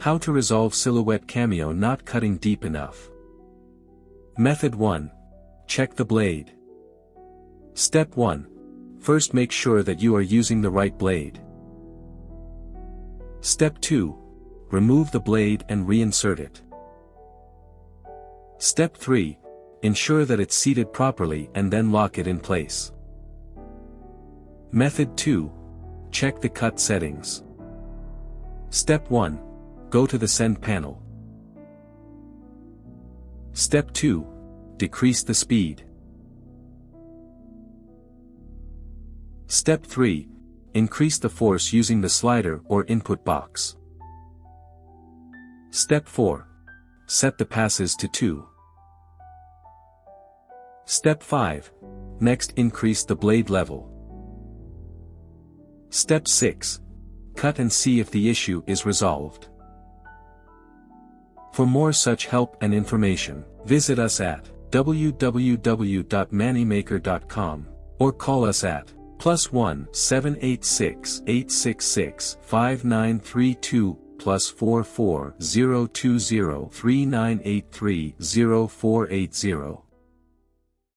How to resolve Silhouette Cameo not cutting deep enough. Method 1. Check the blade. Step 1. First make sure that you are using the right blade. Step 2. Remove the blade and reinsert it. Step 3. Ensure that it's seated properly and then lock it in place. Method 2. Check the cut settings. Step 1. Go to the send panel. Step 2. Decrease the speed. Step 3. Increase the force using the slider or input box. Step 4. Set the passes to 2. Step 5. Next increase the blade level. Step 6. Cut and see if the issue is resolved. For more such help and information, visit us at www.mannymaker.com or call us at +1 786 866 5932 +44 020 3983 0480.